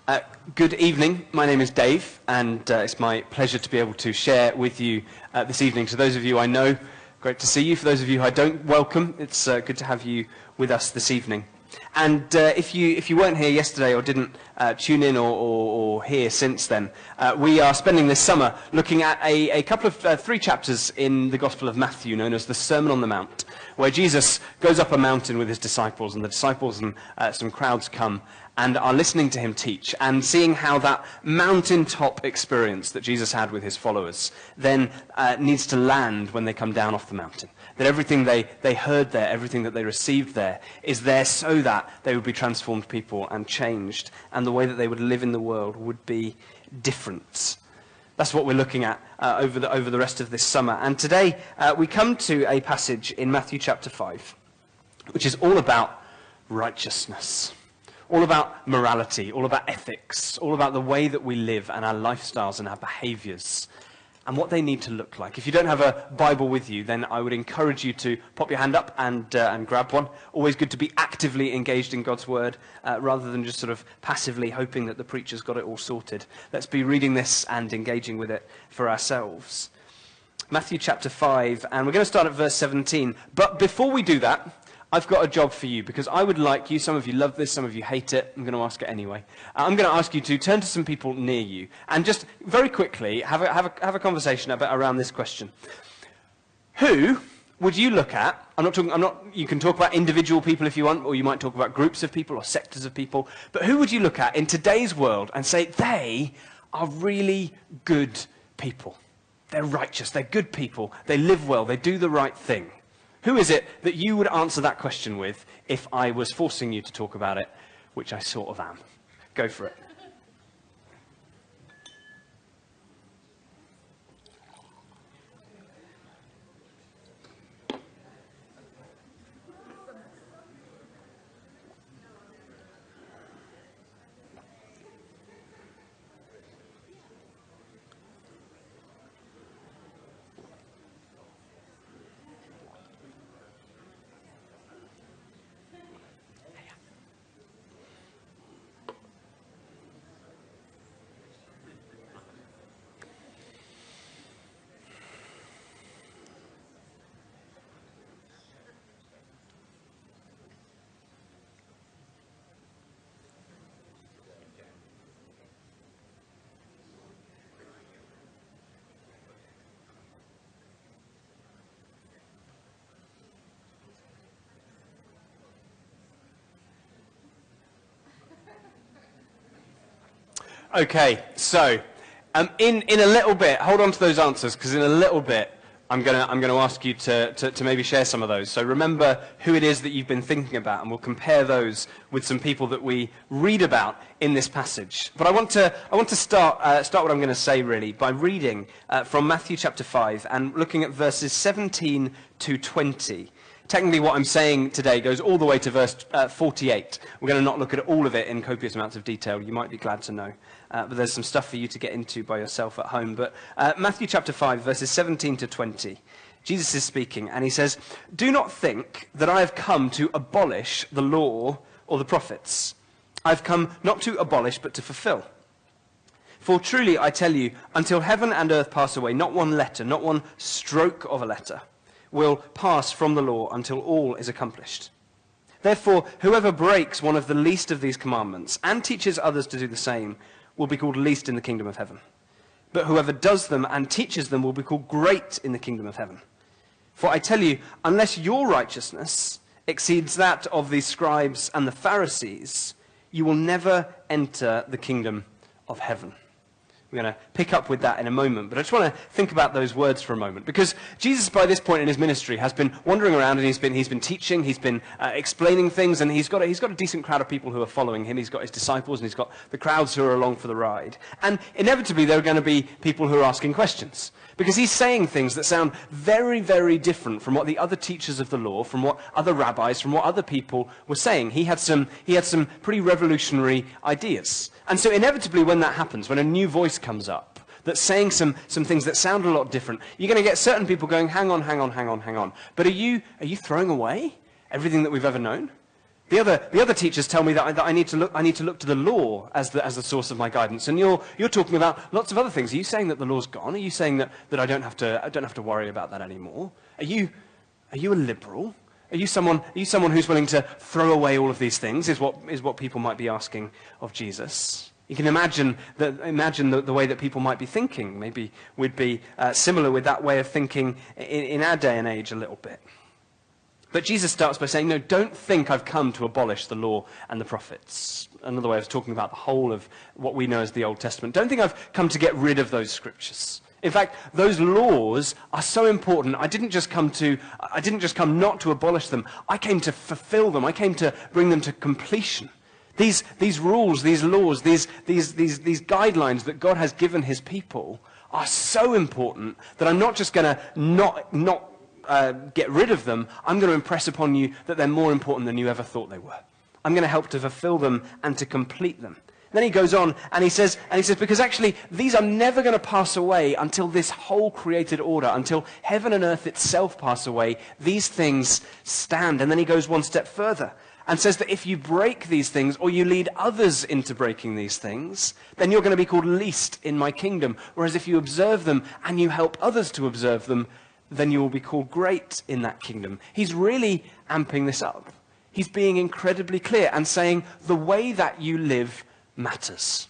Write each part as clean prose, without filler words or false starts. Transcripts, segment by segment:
Uh, Good evening. My name is Dave, and it's my pleasure to be able to share with you this evening. So those of you I know, great to see you. For those of you who I don't, welcome. It's good to have you with us this evening. And if you weren't here yesterday or didn't tune in or hear since then, we are spending this summer looking at a couple of three chapters in the Gospel of Matthew, known as the Sermon on the Mount, where Jesus goes up a mountain with his disciples, and the disciples and some crowds come and are listening to him teach, and seeing how that mountaintop experience that Jesus had with his followers then needs to land when they come down off the mountain. That everything they heard there, everything that they received there, is there so that they would be transformed people and changed, and the way that they would live in the world would be different. That's what we're looking at over the rest of this summer. And today we come to a passage in Matthew chapter 5, which is all about righteousness. All about morality, all about ethics, all about the way that we live and our lifestyles and our behaviours and what they need to look like. If you don't have a Bible with you, then I would encourage you to pop your hand up and grab one. Always good to be actively engaged in God's Word rather than just sort of passively hoping that the preacher's got it all sorted. Let's be reading this and engaging with it for ourselves. Matthew chapter 5, and we're going to start at verse 17. But before we do that, I've got a job for you, because I would like you, some of you love this, some of you hate it, I'm going to ask it anyway. I'm going to ask you to turn to some people near you, and just very quickly have a conversation around this question. Who would you look at? You can talk about individual people if you want, or you might talk about groups of people or sectors of people, but who would you look at in today's world and say, they are really good people? They're righteous, they're good people, they live well, they do the right thing. Who is it that you would answer that question with if I was forcing you to talk about it, which I sort of am? Go for it. Okay, so in a little bit, hold on to those answers, because in a little bit I'm going to ask you to maybe share some of those. So remember who it is that you've been thinking about, and we'll compare those with some people that we read about in this passage. But I want to start what I'm going to say really by reading from Matthew chapter 5 and looking at verses 17 to 20. Technically, what I'm saying today goes all the way to verse 48. We're going to not look at all of it in copious amounts of detail. You might be glad to know. But there's some stuff for you to get into by yourself at home. But Matthew chapter 5, verses 17 to 20. Jesus is speaking, and he says, "Do not think that I have come to abolish the law or the prophets. I've come not to abolish, but to fulfill. For truly, I tell you, until heaven and earth pass away, not one letter, not one stroke of a letter will pass from the law until all is accomplished. Therefore, whoever breaks one of the least of these commandments and teaches others to do the same will be called least in the kingdom of heaven. But whoever does them and teaches them will be called great in the kingdom of heaven. For I tell you, unless your righteousness exceeds that of the scribes and the Pharisees, you will never enter the kingdom of heaven." We're going to pick up with that in a moment, but I just want to think about those words for a moment, because Jesus, by this point in his ministry, has been wandering around, and he's been teaching, he's been explaining things, and he's got a decent crowd of people who are following him. He's got his disciples, and he's got the crowds who are along for the ride. And inevitably, there are going to be people who are asking questions, because he's saying things that sound very, very different from what the other teachers of the law, from what other rabbis, from what other people were saying. He had some pretty revolutionary ideas. And so inevitably, when that happens, when a new voice comes up that's saying some things that sound a lot different, you're going to get certain people going, hang on. But are you throwing away everything that we've ever known? The other teachers tell me that I need to look to the law as the source of my guidance. And you're talking about lots of other things. Are you saying that the law's gone? Are you saying that I don't have to worry about that anymore? Are you a liberal? Are you someone who's willing to throw away all of these things? Is what people might be asking of Jesus. You can imagine the way that people might be thinking. Maybe we'd be similar with that way of thinking in our day and age a little bit. But Jesus starts by saying, no, don't think I've come to abolish the law and the prophets. Another way of talking about the whole of what we know as the Old Testament. Don't think I've come to get rid of those scriptures. In fact, those laws are so important. I didn't just come not to abolish them. I came to fulfill them. I came to bring them to completion. These rules, these laws, these guidelines that God has given his people are so important that I'm not just going to not get rid of them. I'm going to impress upon you that they're more important than you ever thought they were. I'm going to help to fulfill them and to complete them. Then he goes on and he says, because actually these are never going to pass away until this whole created order, until heaven and earth itself pass away. These things stand. And then he goes one step further and says that if you break these things or you lead others into breaking these things, then you're going to be called least in my kingdom. Whereas if you observe them and you help others to observe them, then you will be called great in that kingdom. He's really amping this up. He's being incredibly clear and saying the way that you live matters.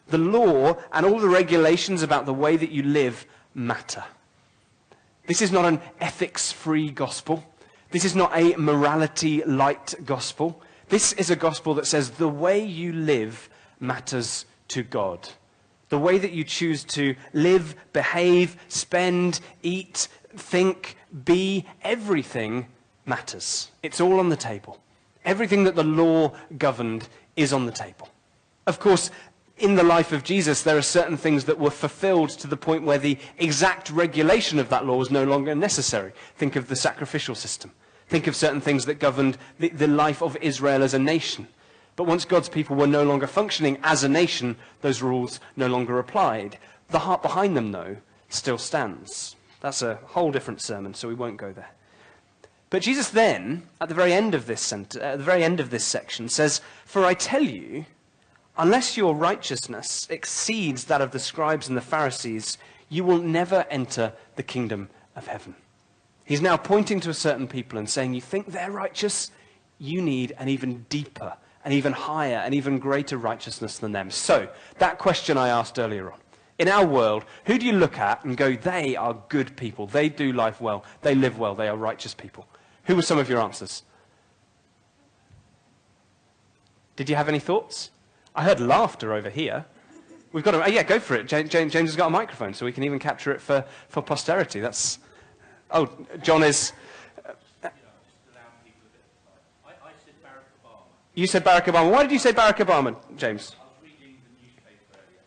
The law and all the regulations about the way that you live matter. This is not an ethics-free gospel. This is not a morality-light gospel. This is a gospel that says the way you live matters to God. The way that you choose to live, behave, spend, eat, think, be, everything matters. It's all on the table. Everything that the law governed is on the table. Of course, in the life of Jesus, there are certain things that were fulfilled to the point where the exact regulation of that law was no longer necessary. Think of the sacrificial system. Think of certain things that governed the life of Israel as a nation. But once God's people were no longer functioning as a nation, those rules no longer applied. The heart behind them, though, still stands. That's a whole different sermon, so we won't go there. But Jesus then, at the very end of this section, says, "For I tell you, unless your righteousness exceeds that of the scribes and the Pharisees, you will never enter the kingdom of heaven." He's now pointing to a certain people and saying, you think they're righteous? You need an even deeper, an even higher, an even greater righteousness than them. So, that question I asked earlier on. In our world, who do you look at and go, they are good people, they do life well, they live well, they are righteous people? Who were some of your answers? Did you have any thoughts? I heard laughter over here. We've got to, yeah, go for it. James has got a microphone, so we can even capture it for posterity. That's, oh, John is... I said Barack Obama. You said Barack Obama. Why did you say Barack Obama, James? I was reading the newspaper earlier,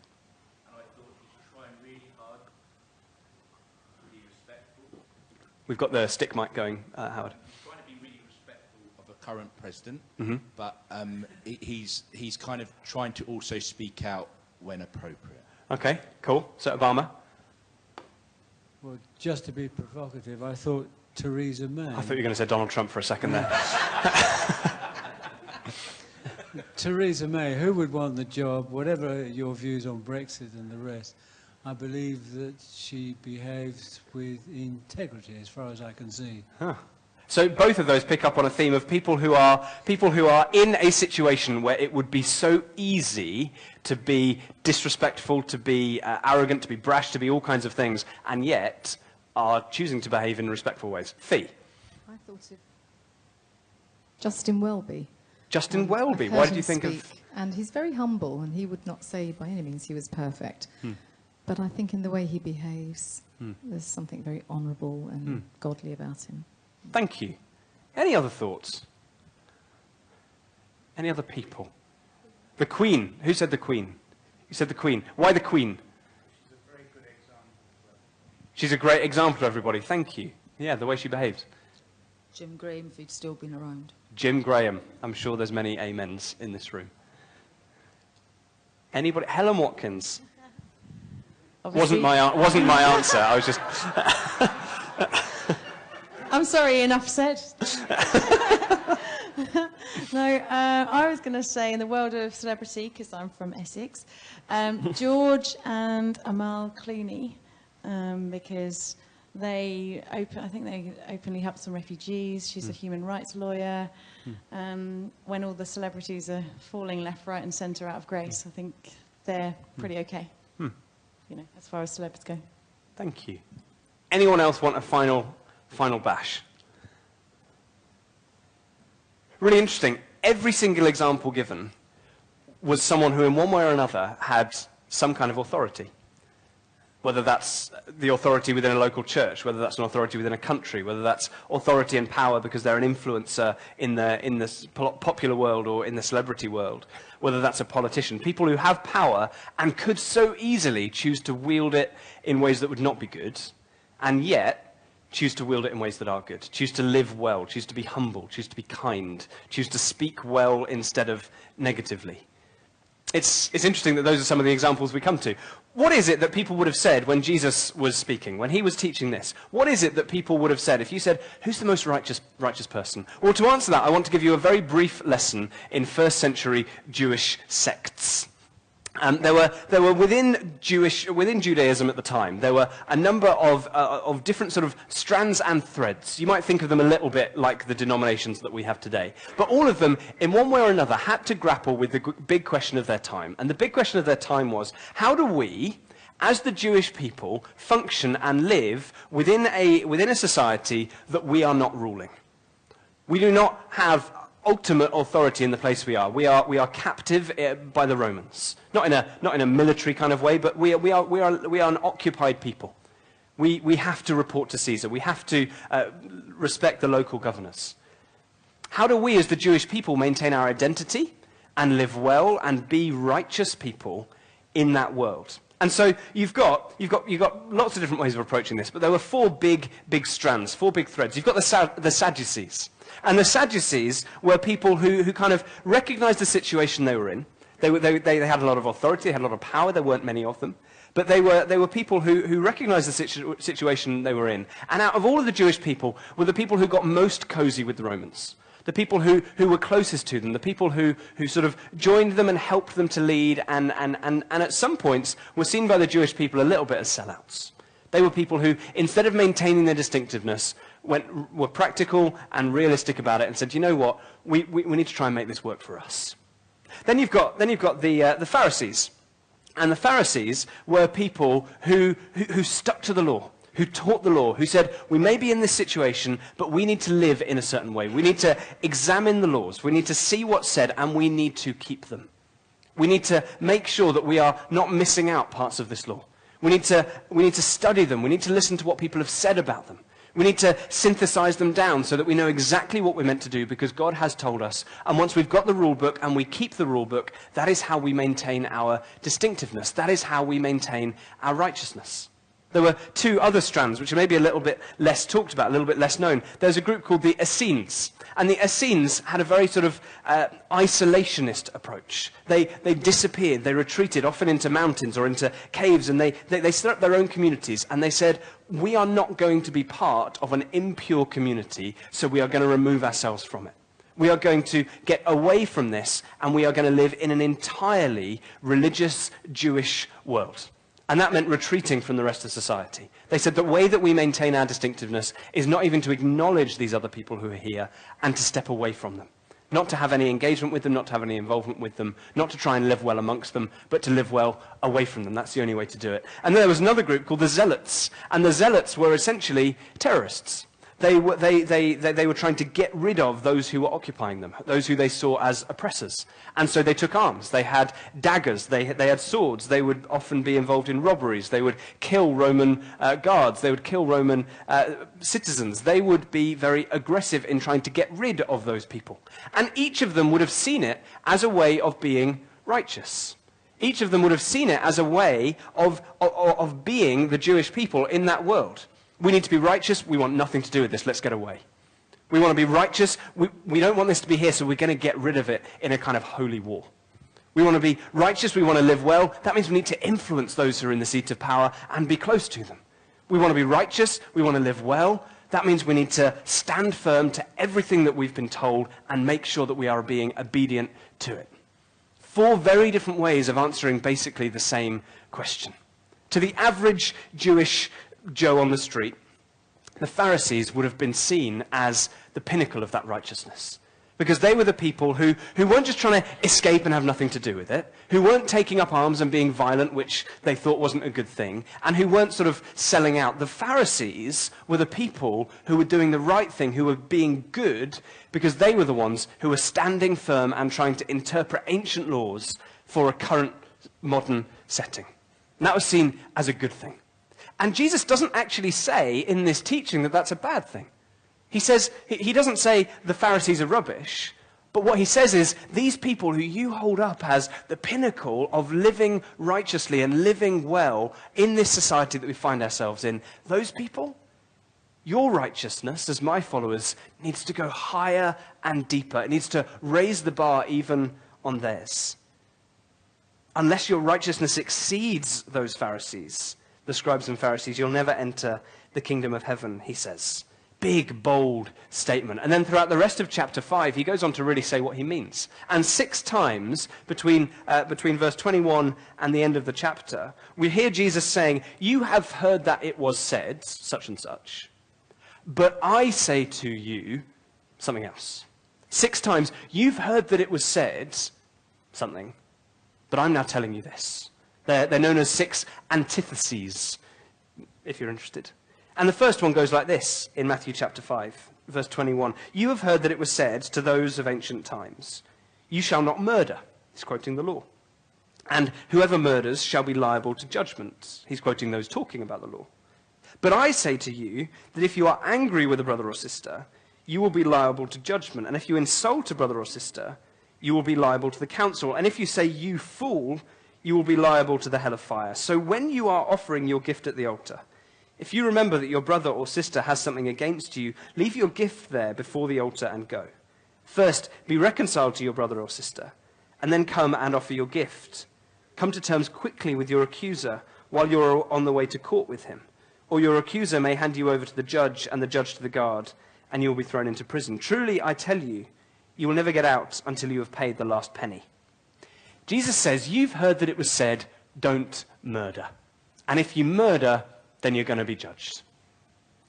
and I thought he was trying really hard to be respectful. We've got the stick mic going, Howard. He's trying to be really respectful of the current president, but he's kind of trying to also speak out when appropriate. Okay, cool. So Obama. Well, just to be provocative, I thought Theresa May. I thought you were going to say Donald Trump for a second there. Theresa May, who would want the job, whatever your views on Brexit and the rest, I believe that she behaves with integrity as far as I can see. Huh. So both of those pick up on a theme of people who are in a situation where it would be so easy to be disrespectful, to be arrogant, to be brash, to be all kinds of things, and yet are choosing to behave in respectful ways. Fee. I thought of Justin Welby. Justin Welby. Why did you think of... And he's very humble, and he would not say by any means he was perfect. But I think in the way he behaves, there's something very honourable and godly about him. Thank you. Any other thoughts? Any other people? The Queen. Who said the Queen? You said the Queen. Why the Queen? She's a very good example. She's a great example to everybody. Thank you. Yeah, the way she behaves. Jim Graham, if he'd still been around. Jim Graham. I'm sure there's many amens in this room. Anybody? Helen Watkins. Wasn't my answer. I was just... I'm sorry, enough said. No, I was going to say in the world of celebrity, because I'm from Essex, George and Amal Clooney, because I think they openly help some refugees. She's a human rights lawyer. When all the celebrities are falling left, right and centre out of grace, I think they're pretty okay, as far as celebs go. Thank you. Anyone else want a final bash? Really interesting. Every single example given was someone who in one way or another had some kind of authority. Whether that's the authority within a local church, whether that's an authority within a country, whether that's authority and power because they're an influencer in the popular world or in the celebrity world, whether that's a politician. People who have power and could so easily choose to wield it in ways that would not be good, and yet choose to wield it in ways that are good, choose to live well, choose to be humble, choose to be kind, choose to speak well instead of negatively. It's interesting that those are some of the examples we come to. What is it that people would have said when Jesus was speaking, when he was teaching this? What is it that people would have said if you said, who's the most righteous person? Well, to answer that, I want to give you a very brief lesson in first century Jewish sects. There were within Judaism at the time, there were a number of different sort of strands and threads. You might think of them a little bit like the denominations that we have today. But all of them, in one way or another, had to grapple with the big question of their time. And the big question of their time was, how do we, as the Jewish people, function and live within a society that we are not ruling? We do not have ultimate authority in the place we are. We are captive by the Romans. Not in a military kind of way, but we are an occupied people. We have to report to Caesar. We have to respect the local governors. How do we as the Jewish people maintain our identity and live well and be righteous people in that world? And so you've got lots of different ways of approaching this, but there were four big strands, four big threads. You've got the Sadducees. And the Sadducees were people who kind of recognized the situation they were in. They had a lot of authority, they had a lot of power, there weren't many of them. But they were people who recognized the situation they were in. And out of all of the Jewish people were the people who got most cozy with the Romans. The people who were closest to them, the people who sort of joined them and helped them to lead and at some points were seen by the Jewish people a little bit as sellouts. They were people who, instead of maintaining their distinctiveness, were practical and realistic about it and said, you know what, we need to try and make this work for us. Then you've got the Pharisees. And the Pharisees were people who stuck to the law, who taught the law, who said, we may be in this situation, but we need to live in a certain way. We need to examine the laws. We need to see what's said, and we need to keep them. We need to make sure that we are not missing out parts of this law. We need to study them. We need to listen to what people have said about them. We need to synthesize them down so that we know exactly what we're meant to do because God has told us. And once we've got the rule book and we keep the rule book, that is how we maintain our distinctiveness. That is how we maintain our righteousness. There were two other strands, which are maybe a little bit less talked about, a little bit less known. There's a group called the Essenes. And the Essenes had a very sort of isolationist approach. They disappeared, they retreated often into mountains or into caves, and they set up their own communities. And they said, we are not going to be part of an impure community, so we are going to remove ourselves from it. We are going to get away from this, and we are going to live in an entirely religious Jewish world. And that meant retreating from the rest of society. They said the way that we maintain our distinctiveness is not even to acknowledge these other people who are here and to step away from them. Not to have any engagement with them, not to have any involvement with them, not to try and live well amongst them, but to live well away from them. That's the only way to do it. And then there was another group called the Zealots. And the Zealots were essentially terrorists. They were trying to get rid of those who were occupying them, those who they saw as oppressors. And so they took arms. They had daggers. They had swords. They would often be involved in robberies. They would kill Roman guards. They would kill Roman citizens. They would be very aggressive in trying to get rid of those people. And each of them would have seen it as a way of being righteous. Each of them would have seen it as a way of being the Jewish people in that world. We need to be righteous. We want nothing to do with this. Let's get away. We want to be righteous. We don't want this to be here, so we're going to get rid of it in a kind of holy war. We want to be righteous. We want to live well. That means we need to influence those who are in the seat of power and be close to them. We want to be righteous. We want to live well. That means we need to stand firm to everything that we've been told and make sure that we are being obedient to it. 4 very different ways of answering basically the same question. To the average Jewish Joe on the street, the Pharisees would have been seen as the pinnacle of that righteousness. Because they were the people who weren't just trying to escape and have nothing to do with it, who weren't taking up arms and being violent, which they thought wasn't a good thing, and who weren't sort of selling out. The Pharisees were the people who were doing the right thing, who were being good, because they were the ones who were standing firm and trying to interpret ancient laws for a current modern setting. And that was seen as a good thing. And Jesus doesn't actually say in this teaching that that's a bad thing. He doesn't say the Pharisees are rubbish, but what he says is these people who you hold up as the pinnacle of living righteously and living well in this society that we find ourselves in, those people, your righteousness as my followers needs to go higher and deeper. It needs to raise the bar even on theirs. Unless your righteousness exceeds those Pharisees, the scribes and Pharisees, you'll never enter the kingdom of heaven, he says. Big, bold statement. And then throughout the rest of chapter 5, he goes on to really say what he means. And 6 times between verse 21 and the end of the chapter, we hear Jesus saying, you have heard that it was said, such and such, but I say to you something else. 6 times, you've heard that it was said something, but I'm now telling you this. They're known as 6 antitheses, if you're interested. And the first one goes like this in Matthew chapter 5, verse 21. You have heard that it was said to those of ancient times, you shall not murder. He's quoting the law. And whoever murders shall be liable to judgment. He's quoting those talking about the law. But I say to you that if you are angry with a brother or sister, you will be liable to judgment. And if you insult a brother or sister, you will be liable to the council. And if you say, you fool, you will be liable to the hell of fire. So when you are offering your gift at the altar, if you remember that your brother or sister has something against you, leave your gift there before the altar and go. First, be reconciled to your brother or sister, and then come and offer your gift. Come to terms quickly with your accuser while you're on the way to court with him. Or your accuser may hand you over to the judge, and the judge to the guard, and you will be thrown into prison. Truly, I tell you, you will never get out until you have paid the last penny. Jesus says, you've heard that it was said, don't murder. And if you murder, then you're going to be judged.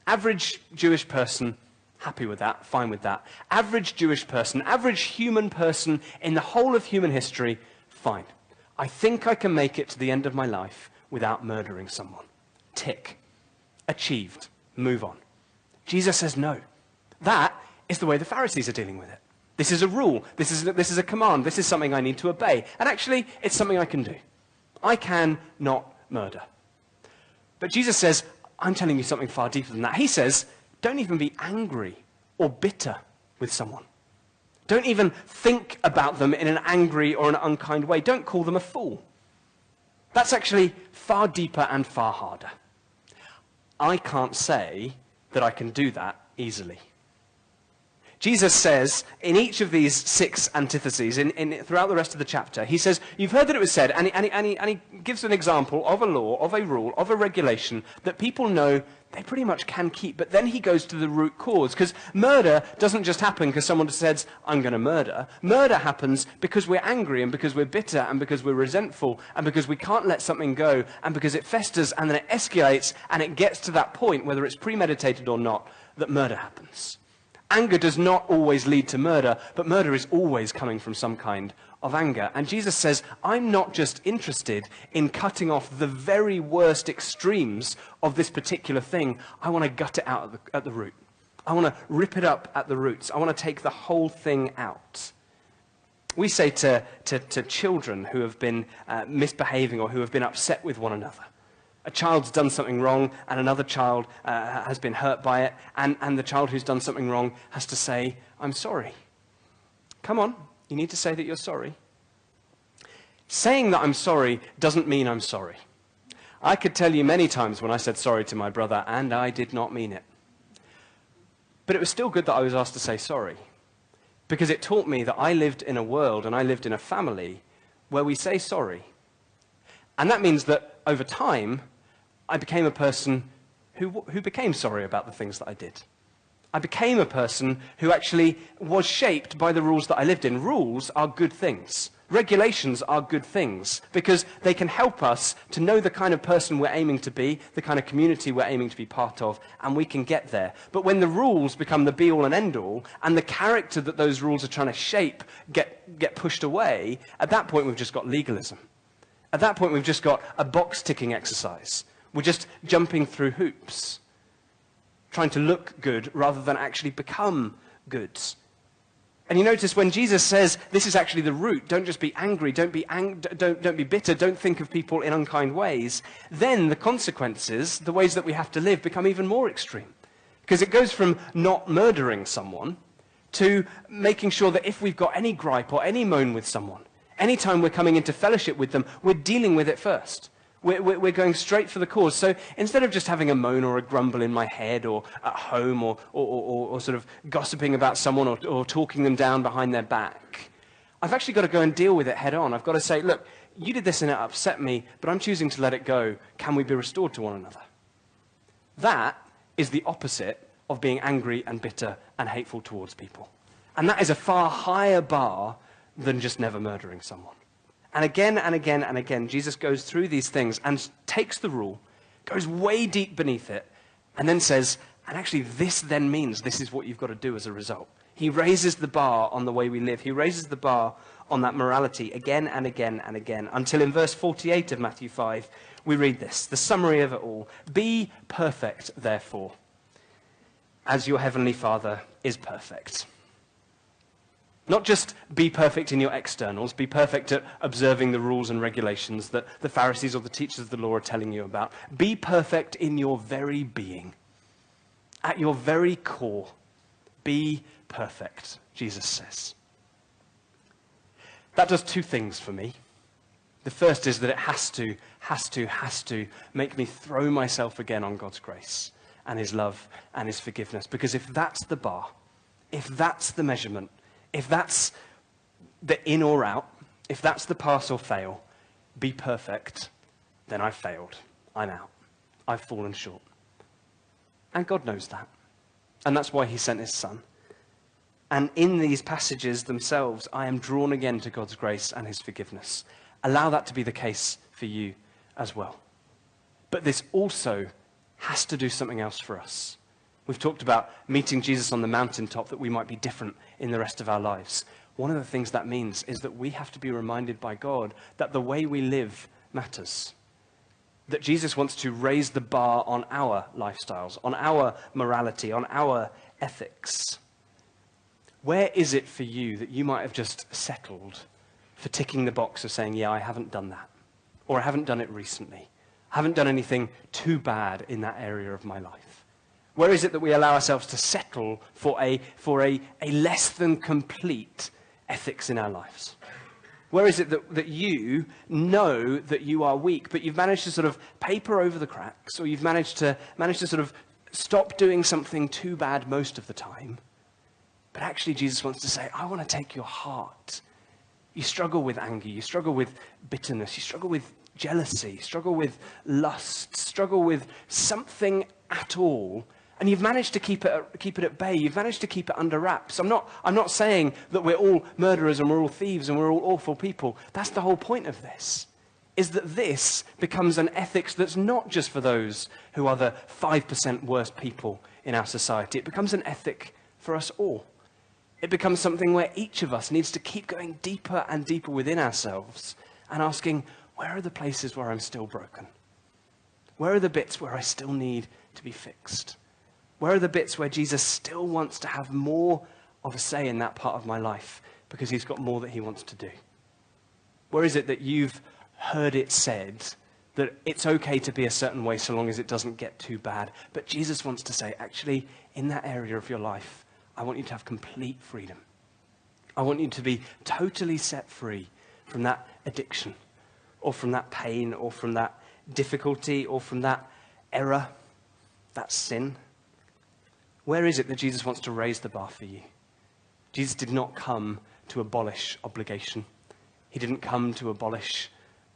Average Jewish person, happy with that, fine with that. Average Jewish person, average human person in the whole of human history, fine. I think I can make it to the end of my life without murdering someone. Tick. Achieved. Move on. Jesus says no. That is the way the Pharisees are dealing with it. This is a rule. This is a command. This is something I need to obey. And actually, it's something I can do. I can not murder. But Jesus says, I'm telling you something far deeper than that. He says, don't even be angry or bitter with someone. Don't even think about them in an angry or an unkind way. Don't call them a fool. That's actually far deeper and far harder. I can't say that I can do that easily. Jesus says in each of these 6 antitheses, throughout the rest of the chapter, he says, you've heard that it was said, and he gives an example of a law, of a rule, of a regulation that people know they pretty much can keep. But then he goes to the root cause, because murder doesn't just happen because someone says, I'm going to murder. Murder happens because we're angry and because we're bitter and because we're resentful and because we can't let something go and because it festers and then it escalates and it gets to that point, whether it's premeditated or not, that murder happens. Anger does not always lead to murder, but murder is always coming from some kind of anger. And Jesus says, I'm not just interested in cutting off the very worst extremes of this particular thing. I want to gut it out at the root. I want to rip it up at the roots. I want to take the whole thing out. We say to children who have been misbehaving or who have been upset with one another, a child's done something wrong and another child has been hurt by it, and the child who's done something wrong has to say, I'm sorry. Come on, you need to say that you're sorry. Saying that I'm sorry doesn't mean I'm sorry. I could tell you many times when I said sorry to my brother and I did not mean it. But it was still good that I was asked to say sorry, because it taught me that I lived in a world and I lived in a family where we say sorry. And that means that over time, I became a person who became sorry about the things that I did. I became a person who actually was shaped by the rules that I lived in. Rules are good things. Regulations are good things because they can help us to know the kind of person we're aiming to be, the kind of community we're aiming to be part of, and we can get there. But when the rules become the be-all and end-all, and the character that those rules are trying to shape get pushed away, at that point we've just got legalism. At that point we've just got a box-ticking exercise. We're just jumping through hoops, trying to look good rather than actually become good. And you notice when Jesus says this is actually the root, don't just be angry, don't be bitter, don't think of people in unkind ways, then the consequences, the ways that we have to live, become even more extreme. Because it goes from not murdering someone to making sure that if we've got any gripe or any moan with someone, anytime we're coming into fellowship with them, we're dealing with it first. We're going straight for the cause. So instead of just having a moan or a grumble in my head or at home or sort of gossiping about someone or talking them down behind their back, I've actually got to go and deal with it head on. I've got to say, look, you did this and it upset me, but I'm choosing to let it go. Can we be restored to one another? That is the opposite of being angry and bitter and hateful towards people. And that is a far higher bar than just never murdering someone. And again and again and again, Jesus goes through these things and takes the rule, goes way deep beneath it, and then says, and actually this then means this is what you've got to do as a result. He raises the bar on the way we live. He raises the bar on that morality again and again and again, until in verse 48 of Matthew 5, we read this, the summary of it all. Be perfect, therefore, as your heavenly Father is perfect. Not just be perfect in your externals, be perfect at observing the rules and regulations that the Pharisees or the teachers of the law are telling you about. Be perfect in your very being. At your very core, be perfect, Jesus says. That does two things for me. The first is that it has to make me throw myself again on God's grace and his love and his forgiveness. Because if that's the bar, if that's the measurement, if that's the in or out, if that's the pass or fail, be perfect, then I've failed. I'm out. I've fallen short. And God knows that. And that's why he sent his son. And in these passages themselves, I am drawn again to God's grace and his forgiveness. Allow that to be the case for you as well. But this also has to do something else for us. We've talked about meeting Jesus on the mountaintop, that we might be different in the rest of our lives. One of the things that means is that we have to be reminded by God that the way we live matters. That Jesus wants to raise the bar on our lifestyles, on our morality, on our ethics. Where is it for you that you might have just settled for ticking the box of saying, yeah, I haven't done that, or I haven't done it recently. I haven't done anything too bad in that area of my life? Where is it that we allow ourselves to settle for a less than complete ethics in our lives? Where is it that you know that you are weak, but you've managed to sort of paper over the cracks, or you've managed to sort of stop doing something too bad most of the time? But actually Jesus wants to say, I want to take your heart. You struggle with anger, you struggle with bitterness, you struggle with jealousy, struggle with lust, struggle with something at all, and you've managed to keep it at bay. You've managed to keep it under wraps. I'm not saying that we're all murderers and we're all thieves and we're all awful people. That's the whole point of this, is that this becomes an ethics that's not just for those who are the 5% worst people in our society. It becomes an ethic for us all. It becomes something where each of us needs to keep going deeper and deeper within ourselves and asking, where are the places where I'm still broken? Where are the bits where I still need to be fixed? Where are the bits where Jesus still wants to have more of a say in that part of my life because he's got more that he wants to do? Where is it that you've heard it said that it's okay to be a certain way so long as it doesn't get too bad? But Jesus wants to say, actually, in that area of your life, I want you to have complete freedom. I want you to be totally set free from that addiction, or from that pain, or from that difficulty, or from that error, that sin. Where is it that Jesus wants to raise the bar for you? Jesus did not come to abolish obligation. He didn't come to abolish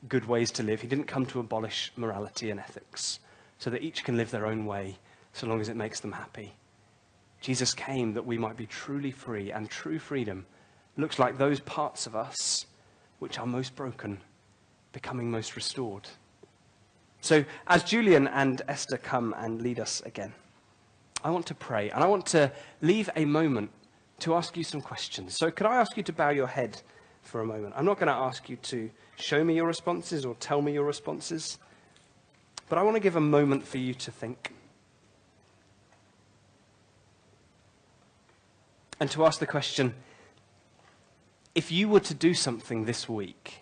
good ways to live. He didn't come to abolish morality and ethics so that each can live their own way so long as it makes them happy. Jesus came that we might be truly free, and true freedom looks like those parts of us which are most broken becoming most restored. So as Julian and Esther come and lead us again, I want to pray, and I want to leave a moment to ask you some questions. So could I ask you to bow your head for a moment? I'm not going to ask you to show me your responses or tell me your responses, but I want to give a moment for you to think. And to ask the question, if you were to do something this week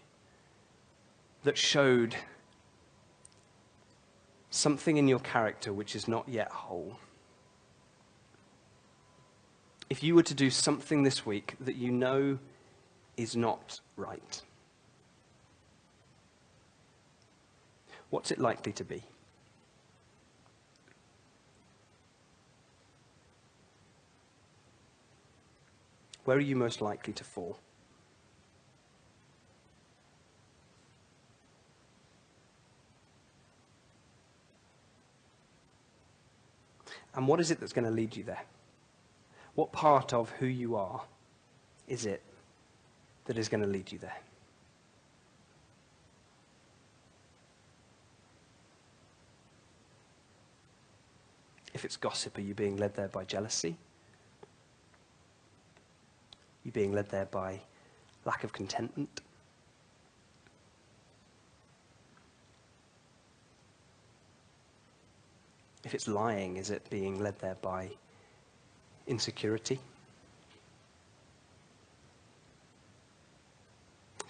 that showed something in your character which is not yet whole, if you were to do something this week that you know is not right, what's it likely to be? Where are you most likely to fall? And what is it that's going to lead you there? What part of who you are is it that is going to lead you there? If it's gossip, are you being led there by jealousy? Are you being led there by lack of contentment? If it's lying, is it being led there by insecurity?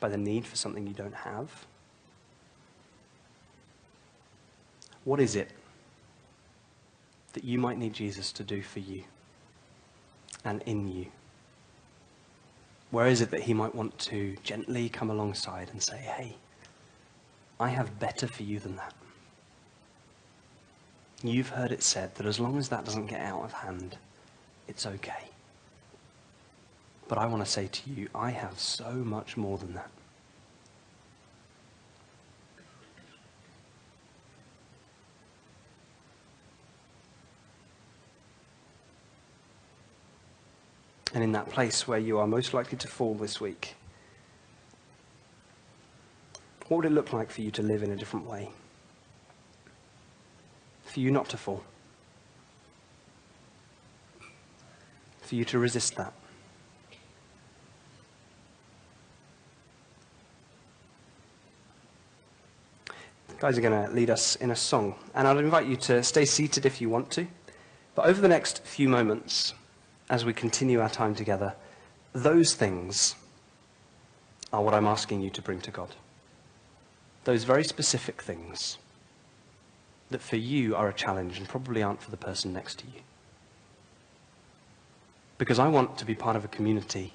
By the need for something you don't have? What is it that you might need Jesus to do for you and in you? Where is it that he might want to gently come alongside and say, hey, I have better for you than that. You've heard it said that as long as that doesn't get out of hand, it's okay. But I want to say to you, I have so much more than that. And in that place where you are most likely to fall this week, what would it look like for you to live in a different way? For you not to fall. For you to resist that. The guys are going to lead us in a song, and I'd invite you to stay seated if you want to. But over the next few moments, as we continue our time together, those things are what I'm asking you to bring to God. Those very specific things that for you are a challenge and probably aren't for the person next to you. Because I want to be part of a community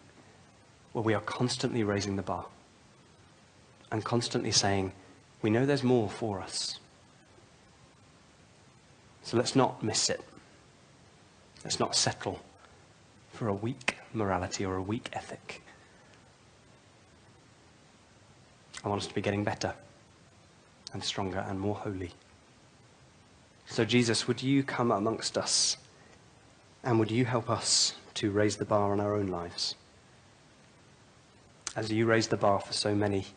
where we are constantly raising the bar and constantly saying, we know there's more for us. So let's not miss it. Let's not settle for a weak morality or a weak ethic. I want us to be getting better and stronger and more holy. So Jesus, would you come amongst us and would you help us to raise the bar on our own lives? As you raised the bar for so many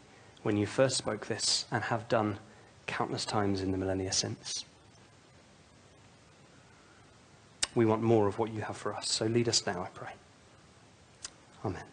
when you first spoke this and have done countless times in the millennia since. We want more of what you have for us. So lead us now, I pray. Amen.